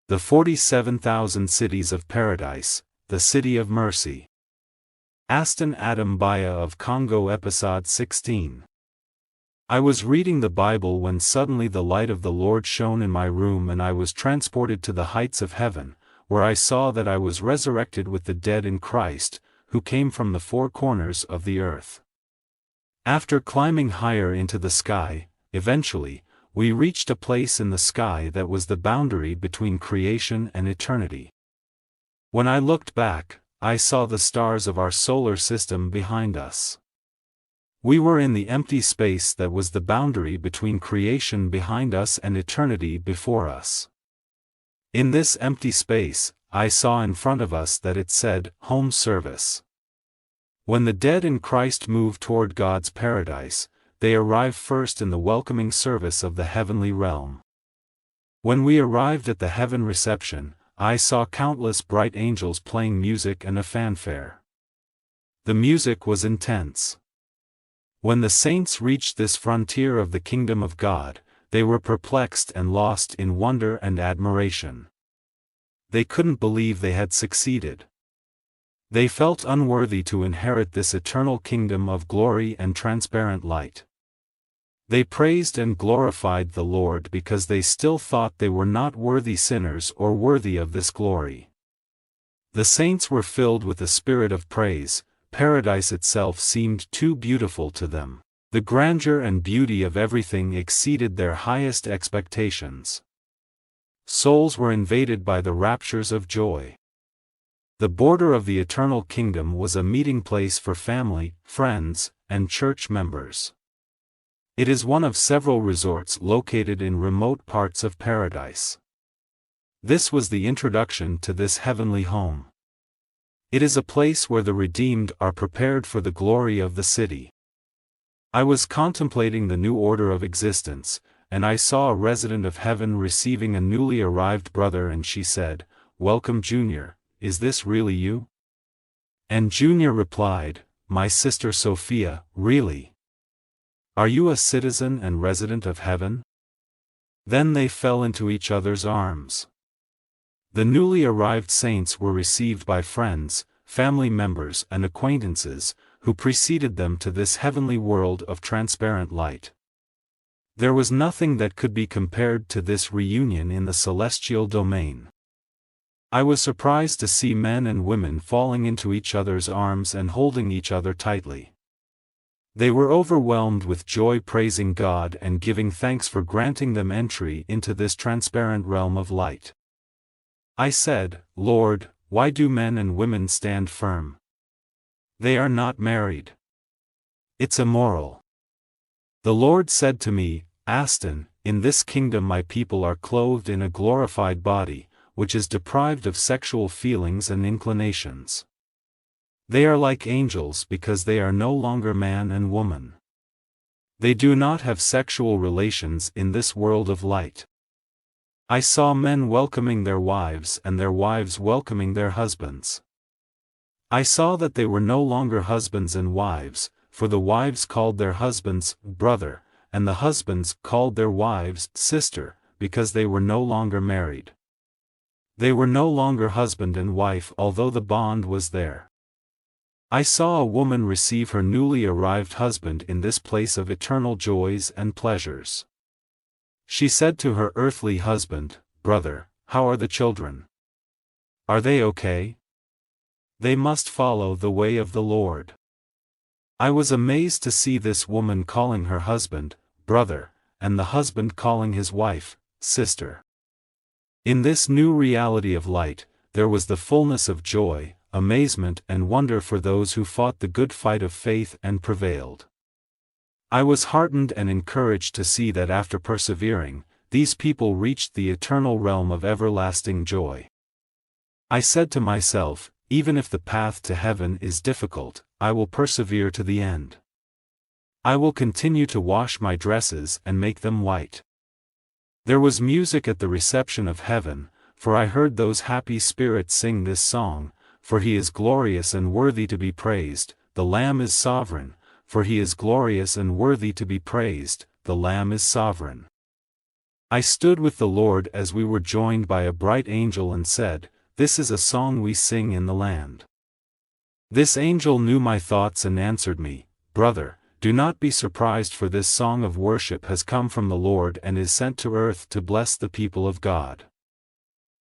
The 47,000 Cities of Paradise, The City of Mercy. Aston Mbaya of Congo Episode 16. I was reading the Bible when suddenly the light of the Lord shone in my room and I was transported to the heights of heaven, where I saw that I was resurrected with the dead in Christ, who came from the four corners of the earth. After climbing higher into the sky, eventually, we reached a place in the sky that was the boundary between creation and eternity. When I looked back, I saw the stars of our solar system behind us. We were in the empty space that was the boundary between creation behind us and eternity before us. In this empty space, I saw in front of us that it said, Home Service. When the dead in Christ move toward God's paradise, they arrive first in the welcoming service of the heavenly realm. When we arrived at the heaven reception, I saw countless bright angels playing music and a fanfare. The music was intense. When the saints reached this frontier of the kingdom of God, they were perplexed and lost in wonder and admiration. They couldn't believe they had succeeded. They felt unworthy to inherit this eternal kingdom of glory and transparent light. They praised and glorified the Lord because they still thought they were not worthy sinners or worthy of this glory. The saints were filled with the spirit of praise. Paradise itself seemed too beautiful to them. The grandeur and beauty of everything exceeded their highest expectations. Souls were invaded by the raptures of joy. The border of the eternal kingdom was a meeting place for family, friends, and church members. It is one of several resorts located in remote parts of paradise. This was the introduction to this heavenly home. It is a place where the redeemed are prepared for the glory of the city. I was contemplating the new order of existence, and I saw a resident of heaven receiving a newly arrived brother, and she said, "Welcome, Junior, is this really you?" And Junior replied, "My sister Sophia, really? Are you a citizen and resident of heaven?" Then they fell into each other's arms. The newly arrived saints were received by friends, family members and acquaintances, who preceded them to this heavenly world of transparent light. There was nothing that could be compared to this reunion in the celestial domain. I was surprised to see men and women falling into each other's arms and holding each other tightly. They were overwhelmed with joy, praising God and giving thanks for granting them entry into this transparent realm of light. I said, "Lord, why do men and women stand firm? They are not married. It's immoral." The Lord said to me, "Aston, in this kingdom my people are clothed in a glorified body, which is deprived of sexual feelings and inclinations. They are like angels because they are no longer man and woman. They do not have sexual relations in this world of light." I saw men welcoming their wives and their wives welcoming their husbands. I saw that they were no longer husbands and wives, for the wives called their husbands brother, and the husbands called their wives sister, because they were no longer married. They were no longer husband and wife, although the bond was there. I saw a woman receive her newly arrived husband in this place of eternal joys and pleasures. She said to her earthly husband, "Brother, how are the children? Are they okay? They must follow the way of the Lord." I was amazed to see this woman calling her husband brother, and the husband calling his wife sister. In this new reality of light, there was the fullness of joy, amazement and wonder for those who fought the good fight of faith and prevailed. I was heartened and encouraged to see that after persevering, these people reached the eternal realm of everlasting joy. I said to myself, even if the path to heaven is difficult, I will persevere to the end. I will continue to wash my dresses and make them white. There was music at the reception of heaven, for I heard those happy spirits sing this song, "For he is glorious and worthy to be praised, the Lamb is sovereign, for he is glorious and worthy to be praised, the Lamb is sovereign." I stood with the Lord as we were joined by a bright angel and said, "This is a song we sing in the land." This angel knew my thoughts and answered me, "Brother, do not be surprised, for this song of worship has come from the Lord and is sent to earth to bless the people of God.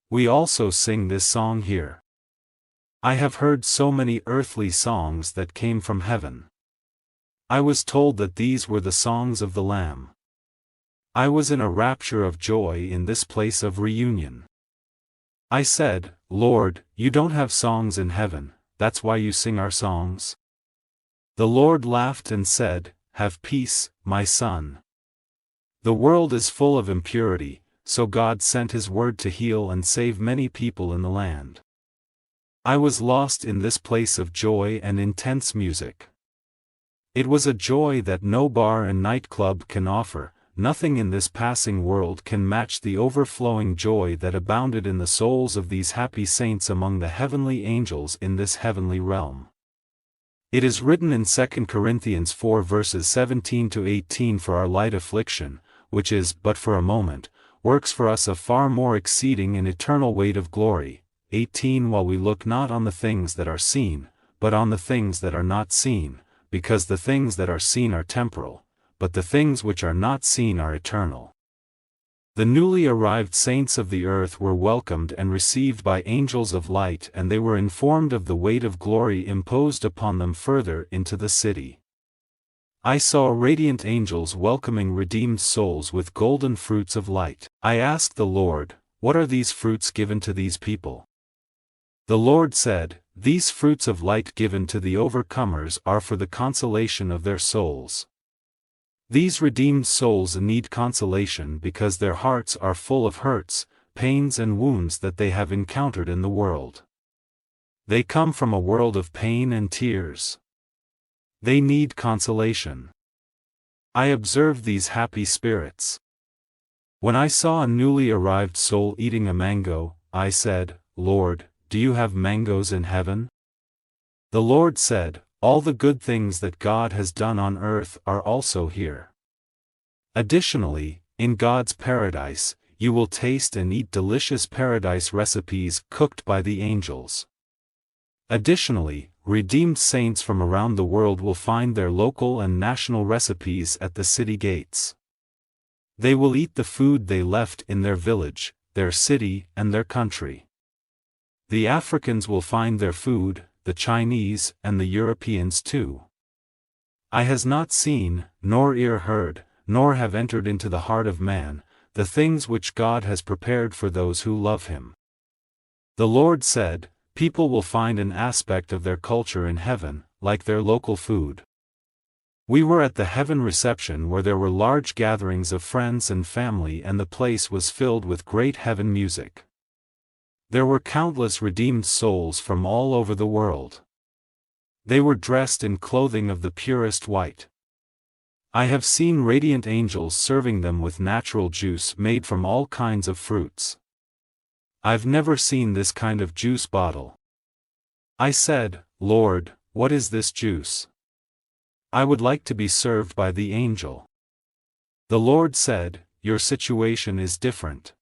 We also sing this song here. I have heard so many earthly songs that came from heaven. I was told that these were the songs of the Lamb. I was in a rapture of joy in this place of reunion. I said, Lord, you don't have songs in heaven, that's why you sing our songs?" The Lord laughed and said, "Have peace, my son. The world is full of impurity, so God sent His word to heal and save many people in the land." I was lost in this place of joy and intense music. It was a joy that no bar and nightclub can offer. Nothing in this passing world can match the overflowing joy that abounded in the souls of these happy saints among the heavenly angels in this heavenly realm. It is written in 2 Corinthians 4 verses 17 to 18, "For our light affliction, which is but for a moment, works for us a far more exceeding and eternal weight of glory." 18 "While we look not on the things that are seen, but on the things that are not seen, because the things that are seen are temporal, but the things which are not seen are eternal." The newly arrived saints of the earth were welcomed and received by angels of light, and they were informed of the weight of glory imposed upon them further into the city. I saw radiant angels welcoming redeemed souls with golden fruits of light. I asked the Lord, "What are these fruits given to these people?" The Lord said, "These fruits of light given to the overcomers are for the consolation of their souls." These redeemed souls need consolation because their hearts are full of hurts, pains and wounds that they have encountered in the world. They come from a world of pain and tears. They need consolation. I observed these happy spirits. When I saw a newly arrived soul eating a mango, I said, "Lord, do you have mangoes in heaven?" The Lord said, "All the good things that God has done on earth are also here. Additionally, in God's paradise, you will taste and eat delicious paradise recipes cooked by the angels. Additionally, redeemed saints from around the world will find their local and national recipes at the city gates. They will eat the food they left in their village, their city, and their country. The Africans will find their food, the Chinese, and the Europeans too. Eye has not seen, nor ear heard, nor have entered into the heart of man, the things which God has prepared for those who love Him." The Lord said, "People will find an aspect of their culture in heaven, like their local food." We were at the heaven reception where there were large gatherings of friends and family, and the place was filled with great heaven music. There were countless redeemed souls from all over the world. They were dressed in clothing of the purest white. I have seen radiant angels serving them with natural juice made from all kinds of fruits. I've never seen this kind of juice bottle. I said, "Lord, what is this juice? I would like to be served by the angel." The Lord said, "Your situation is different.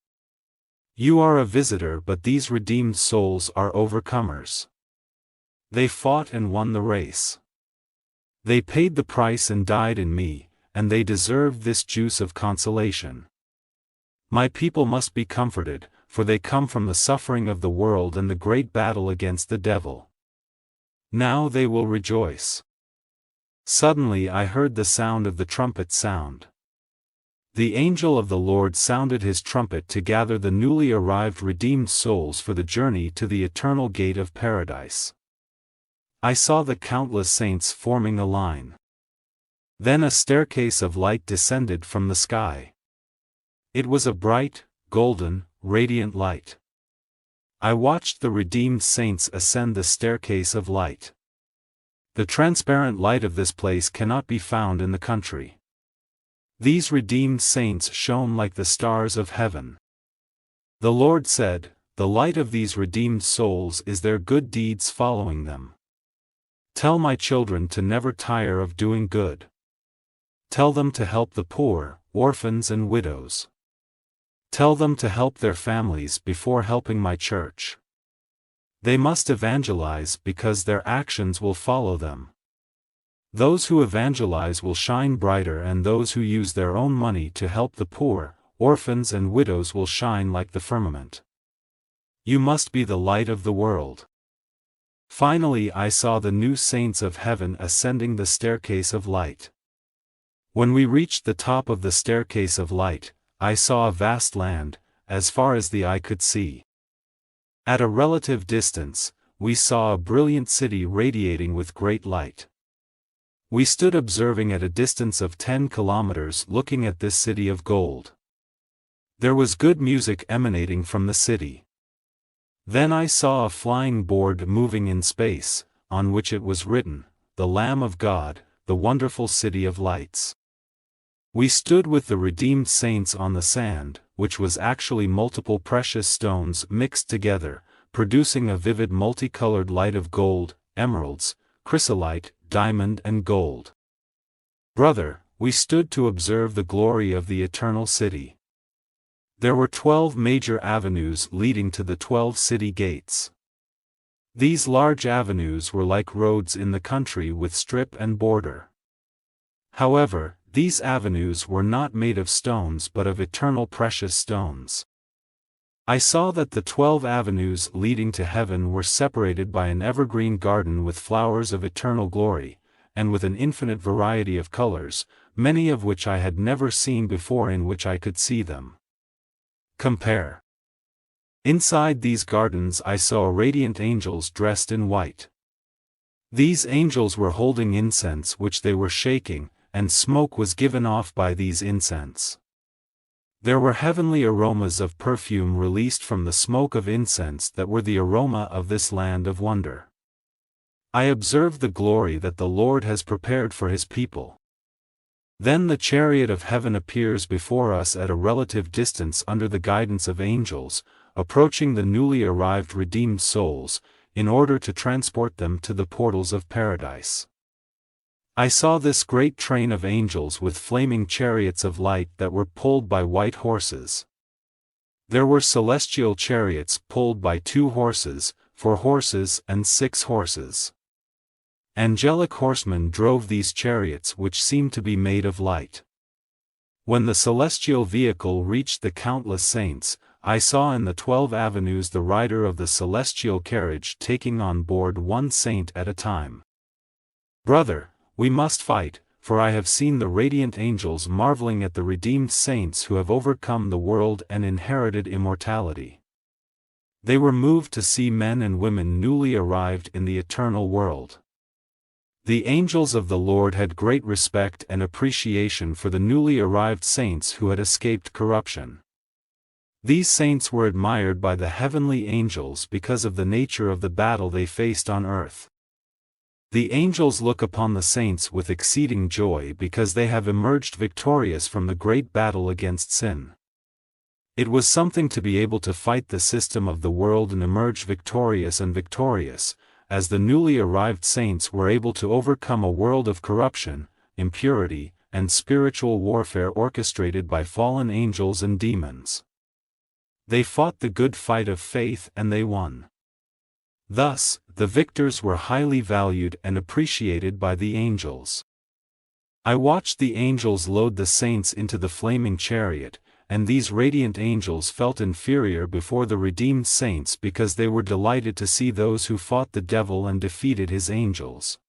You are a visitor, but these redeemed souls are overcomers. They fought and won the race. They paid the price and died in me, and they deserve this juice of consolation. My people must be comforted, for they come from the suffering of the world and the great battle against the devil. Now they will rejoice." Suddenly I heard the sound of the trumpet sound. The angel of the Lord sounded his trumpet to gather the newly arrived redeemed souls for the journey to the eternal gate of paradise. I saw the countless saints forming a line. Then a staircase of light descended from the sky. It was a bright, golden, radiant light. I watched the redeemed saints ascend the staircase of light. The transparent light of this place cannot be found in the country. These redeemed saints shone like the stars of heaven. The Lord said, "The light of these redeemed souls is their good deeds following them. Tell my children to never tire of doing good. Tell them to help the poor, orphans and widows. Tell them to help their families before helping my church. They must evangelize because their actions will follow them. Those who evangelize will shine brighter, and those who use their own money to help the poor, orphans and widows will shine like the firmament. You must be the light of the world. Finally I saw the new saints of heaven ascending the staircase of light. When we reached the top of the staircase of light, I saw a vast land, as far as the eye could see. At a relative distance, we saw a brilliant city radiating with great light. We stood observing at a distance of 10 kilometers, looking at this city of gold. There was good music emanating from the city. Then I saw a flying board moving in space, on which it was written, "The Lamb of God, the wonderful city of lights." We stood with the redeemed saints on the sand, which was actually multiple precious stones mixed together, producing a vivid multicolored light of gold, emeralds, chrysolite, diamond and gold. Brother, we stood to observe the glory of the eternal city. There were 12 major avenues leading to the 12 city gates. These large avenues were like roads in the country with strip and border. However, these avenues were not made of stones but of eternal precious stones. I saw that the 12 avenues leading to heaven were separated by an evergreen garden with flowers of eternal glory, and with an infinite variety of colors, many of which I had never seen before in which I could see them. Compare. Inside these gardens I saw radiant angels dressed in white. These angels were holding incense which they were shaking, and smoke was given off by these incense. There were heavenly aromas of perfume released from the smoke of incense that were the aroma of this land of wonder. I observed the glory that the Lord has prepared for His people. Then the chariot of heaven appears before us at a relative distance under the guidance of angels, approaching the newly arrived redeemed souls, in order to transport them to the portals of paradise. I saw this great train of angels with flaming chariots of light that were pulled by white horses. There were celestial chariots pulled by 2 horses, 4 horses and 6 horses. Angelic horsemen drove these chariots which seemed to be made of light. When the celestial vehicle reached the countless saints, I saw in the 12 avenues the rider of the celestial carriage taking on board one saint at a time. Brother, we must fight, for I have seen the radiant angels marveling at the redeemed saints who have overcome the world and inherited immortality. They were moved to see men and women newly arrived in the eternal world. The angels of the Lord had great respect and appreciation for the newly arrived saints who had escaped corruption. These saints were admired by the heavenly angels because of the nature of the battle they faced on earth. The angels look upon the saints with exceeding joy because they have emerged victorious from the great battle against sin. It was something to be able to fight the system of the world and emerge victorious, as the newly arrived saints were able to overcome a world of corruption, impurity, and spiritual warfare orchestrated by fallen angels and demons. They fought the good fight of faith and they won. Thus, the victors were highly valued and appreciated by the angels. I watched the angels load the saints into the flaming chariot, and these radiant angels felt inferior before the redeemed saints because they were delighted to see those who fought the devil and defeated his angels.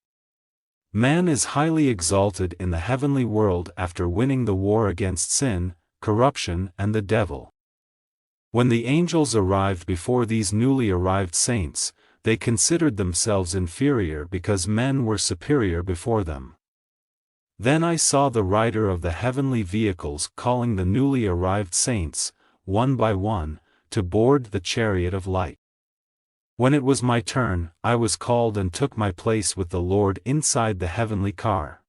Man is highly exalted in the heavenly world after winning the war against sin, corruption and the devil. When the angels arrived before these newly arrived saints, they considered themselves inferior because men were superior before them. Then I saw the rider of the heavenly vehicles calling the newly arrived saints, one by one, to board the chariot of light. When it was my turn, I was called and took my place with the Lord inside the heavenly car.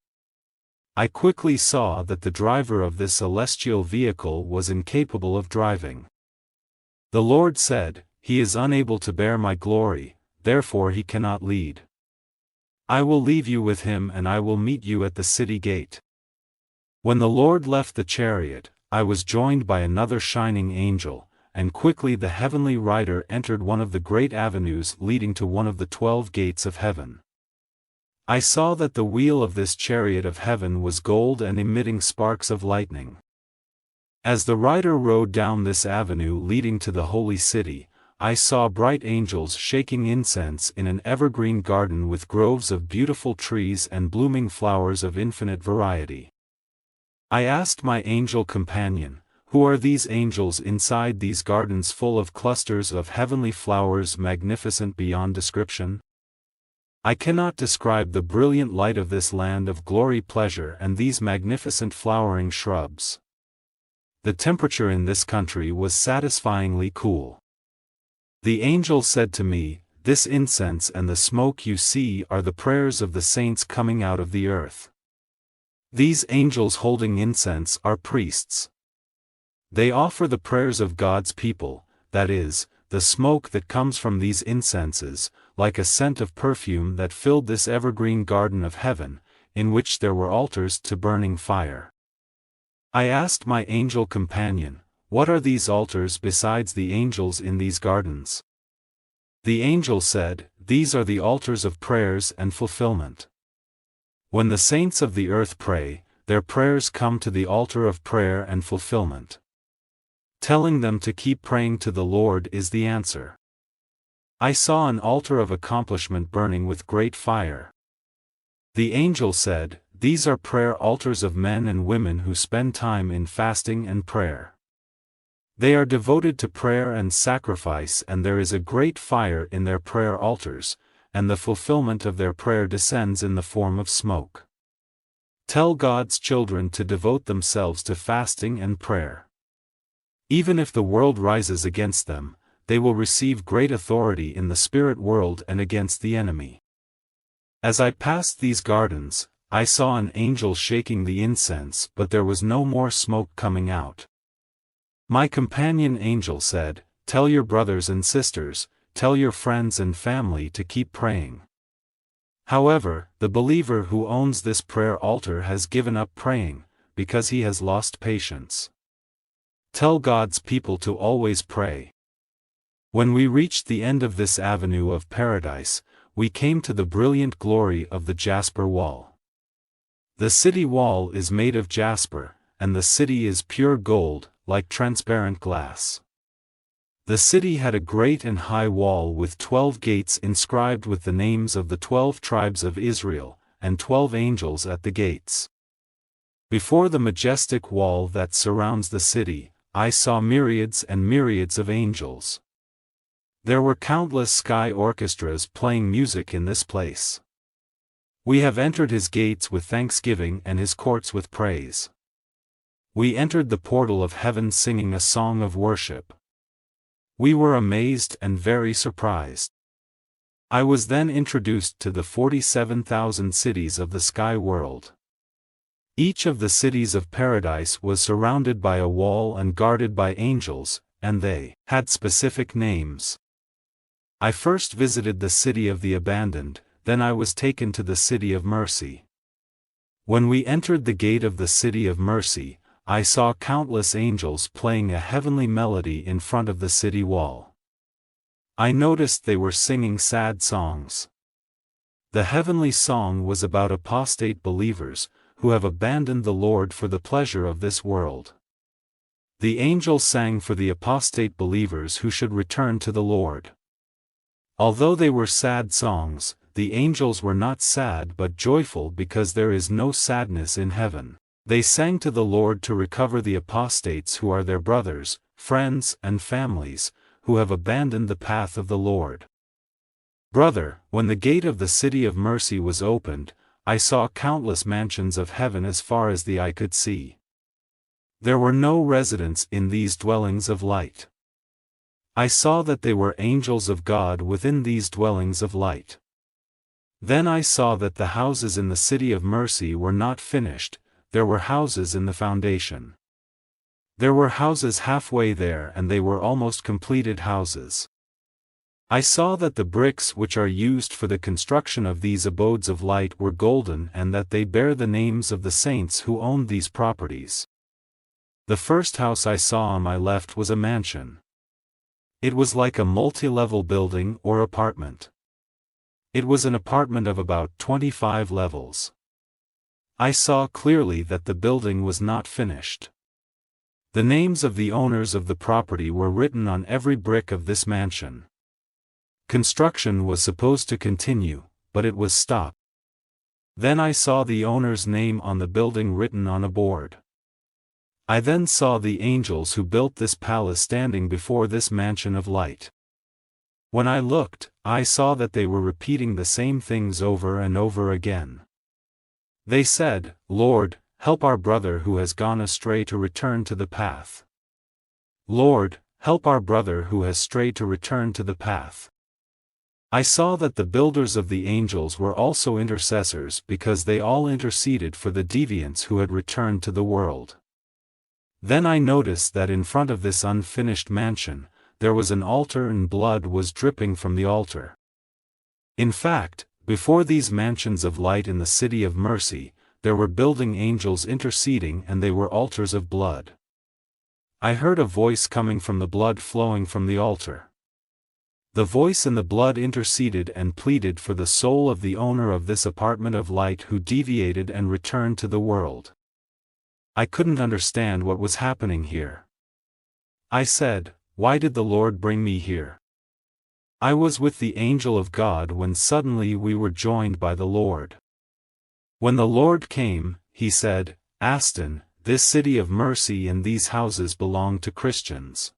I quickly saw that the driver of this celestial vehicle was incapable of driving. The Lord said, "He is unable to bear my glory, therefore he cannot lead. I will leave you with him and I will meet you at the city gate." When the Lord left the chariot, I was joined by another shining angel, and quickly the heavenly rider entered one of the great avenues leading to one of the 12 gates of heaven. I saw that the wheel of this chariot of heaven was gold and emitting sparks of lightning. As the rider rode down this avenue leading to the holy city, I saw bright angels shaking incense in an evergreen garden with groves of beautiful trees and blooming flowers of infinite variety. I asked my angel companion, "Who are these angels inside these gardens full of clusters of heavenly flowers magnificent beyond description?" I cannot describe the brilliant light of this land of glory pleasure and these magnificent flowering shrubs. The temperature in this country was satisfyingly cool. The angel said to me, "This incense and the smoke you see are the prayers of the saints coming out of the earth." These angels holding incense are priests. They offer the prayers of God's people, that is, the smoke that comes from these incenses, like a scent of perfume that filled this evergreen garden of heaven, in which there were altars to burning fire. I asked my angel companion, "What are these altars besides the angels in these gardens?" The angel said, "These are the altars of prayers and fulfillment. When the saints of the earth pray, their prayers come to the altar of prayer and fulfillment. Telling them to keep praying to the Lord is the answer." I saw an altar of accomplishment burning with great fire. The angel said, "These are prayer altars of men and women who spend time in fasting and prayer. They are devoted to prayer and sacrifice, and there is a great fire in their prayer altars, and the fulfillment of their prayer descends in the form of smoke. Tell God's children to devote themselves to fasting and prayer. Even if the world rises against them, they will receive great authority in the spirit world and against the enemy." As I passed these gardens, I saw an angel shaking the incense, but there was no more smoke coming out. My companion angel said, "Tell your brothers and sisters, tell your friends and family to keep praying." However, the believer who owns this prayer altar has given up praying, because he has lost patience. Tell God's people to always pray. When we reached the end of this avenue of paradise, we came to the brilliant glory of the jasper wall. The city wall is made of jasper, and the city is pure gold, like transparent glass. The city had a great and high wall with 12 gates inscribed with the names of the 12 tribes of Israel, and 12 angels at the gates. Before the majestic wall that surrounds the city, I saw myriads and myriads of angels. There were countless sky orchestras playing music in this place. We have entered his gates with thanksgiving and his courts with praise. We entered the portal of heaven singing a song of worship. We were amazed and very surprised. I was then introduced to the 47,000 cities of the sky world. Each of the cities of paradise was surrounded by a wall and guarded by angels, and they had specific names. I first visited the city of the abandoned, then I was taken to the city of mercy. When we entered the gate of the city of mercy, I saw countless angels playing a heavenly melody in front of the city wall. I noticed they were singing sad songs. The heavenly song was about apostate believers, who have abandoned the Lord for the pleasure of this world. The angels sang for the apostate believers who should return to the Lord. Although they were sad songs, the angels were not sad but joyful because there is no sadness in heaven. They sang to the Lord to recover the apostates who are their brothers, friends, and families, who have abandoned the path of the Lord. Brother, when the gate of the city of mercy was opened, I saw countless mansions of heaven as far as the eye could see. There were no residents in these dwellings of light. I saw that they were angels of God within these dwellings of light. Then I saw that the houses in the city of mercy were not finished, there were houses in the foundation. There were houses halfway there and they were almost completed houses. I saw that the bricks which are used for the construction of these abodes of light were golden and that they bear the names of the saints who owned these properties. The first house I saw on my left was a mansion. It was like a multi-level building or apartment. It was an apartment of about 25 levels. I saw clearly that the building was not finished. The names of the owners of the property were written on every brick of this mansion. Construction was supposed to continue, but it was stopped. Then I saw the owner's name on the building written on a board. I then saw the angels who built this palace standing before this mansion of light. When I looked, I saw that they were repeating the same things over and over again. They said, "Lord, help our brother who has gone astray to return to the path. Lord, help our brother who has strayed to return to the path." I saw that the builders of the angels were also intercessors because they all interceded for the deviants who had returned to the world. Then I noticed that in front of this unfinished mansion, there was an altar and blood was dripping from the altar. In fact, before these mansions of light in the city of mercy, there were building angels interceding and they were altars of blood. I heard a voice coming from the blood flowing from the altar. The voice and the blood interceded and pleaded for the soul of the owner of this apartment of light who deviated and returned to the world. I couldn't understand what was happening here. I said, "Why did the Lord bring me here?" I was with the angel of God when suddenly we were joined by the Lord. When the Lord came, he said, "Aston, this city of mercy and these houses belong to Christians.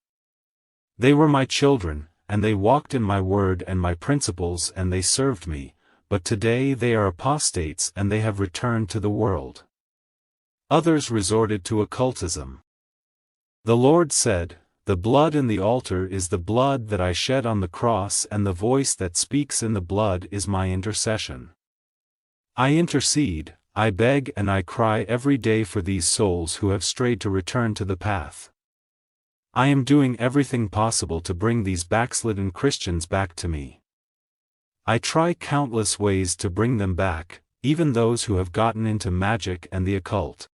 They were my children, and they walked in my word and my principles and they served me, but today they are apostates and they have returned to the world." Others resorted to occultism. The Lord said, "The blood in the altar is the blood that I shed on the cross and the voice that speaks in the blood is my intercession. I intercede, I beg and I cry every day for these souls who have strayed to return to the path. I am doing everything possible to bring these backslidden Christians back to me. I try countless ways to bring them back, even those who have gotten into magic and the occult."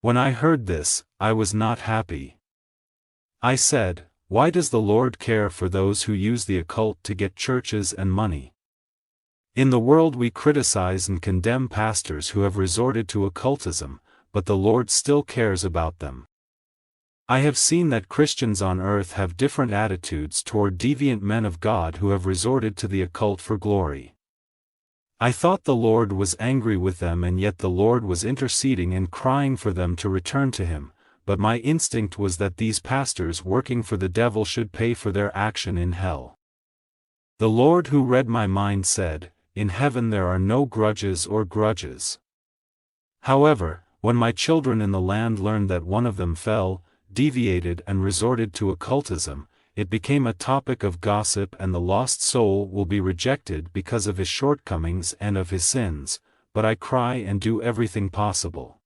When I heard this, I was not happy. I said, "Why does the Lord care for those who use the occult to get churches and money? In the world we criticize and condemn pastors who have resorted to occultism, but the Lord still cares about them. I have seen that Christians on earth have different attitudes toward deviant men of God who have resorted to the occult for glory. I thought the Lord was angry with them and yet the Lord was interceding and crying for them to return to Him, but my instinct was that these pastors working for the devil should pay for their action in hell. The Lord who read my mind said, "In heaven there are no grudges or grudges." However, when my children in the land learned that one of them fell, deviated and resorted to occultism, it became a topic of gossip and the lost soul will be rejected because of his shortcomings and of his sins, but I cry and do everything possible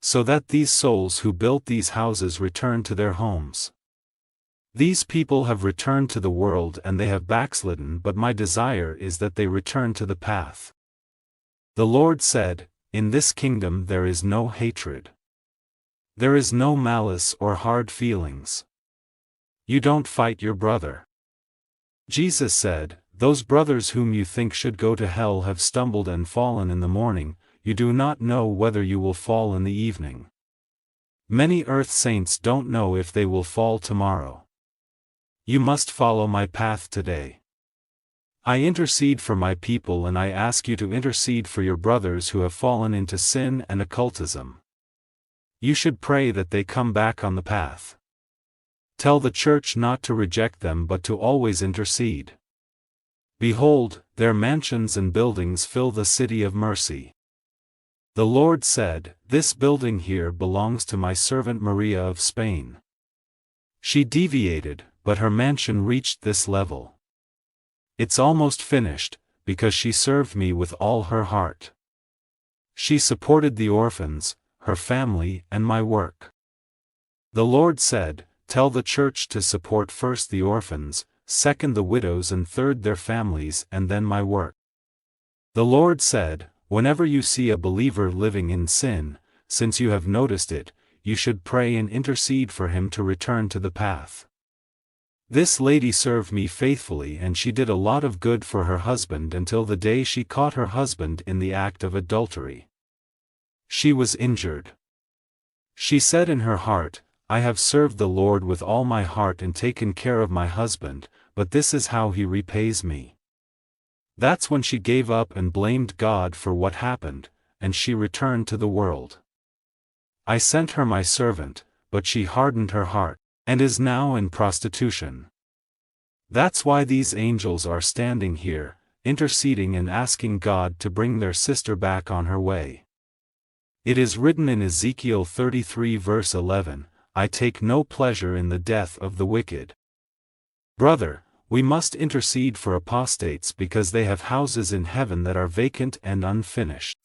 so that these souls who built these houses return to their homes. These people have returned to the world and they have backslidden, but my desire is that they return to the path. The Lord said, "In this kingdom there is no hatred. There is no malice or hard feelings. You don't fight your brother." Jesus said, "Those brothers whom you think should go to hell have stumbled and fallen in the morning, you do not know whether you will fall in the evening. Many earth saints don't know if they will fall tomorrow. You must follow my path today. I intercede for my people and I ask you to intercede for your brothers who have fallen into sin and occultism. You should pray that they come back on the path. Tell the church not to reject them but to always intercede. Behold, their mansions and buildings fill the city of mercy." The Lord said, "This building here belongs to my servant Maria of Spain. She deviated, but her mansion reached this level. It's almost finished, because she served me with all her heart. She supported the orphans, her family and my work." The Lord said, "Tell the church to support first the orphans, second the widows and third their families and then my work." The Lord said, "Whenever you see a believer living in sin, since you have noticed it, you should pray and intercede for him to return to the path. This lady served me faithfully and she did a lot of good for her husband until the day she caught her husband in the act of adultery. She was injured. She said in her heart, I have served the Lord with all my heart and taken care of my husband, but this is how he repays me. That's when she gave up and blamed God for what happened, and she returned to the world. I sent her my servant, but she hardened her heart, and is now in prostitution. That's why these angels are standing here, interceding and asking God to bring their sister back on her way. It is written in Ezekiel 33 verse 11, I take no pleasure in the death of the wicked. Brother, we must intercede for apostates because they have houses in heaven that are vacant and unfinished.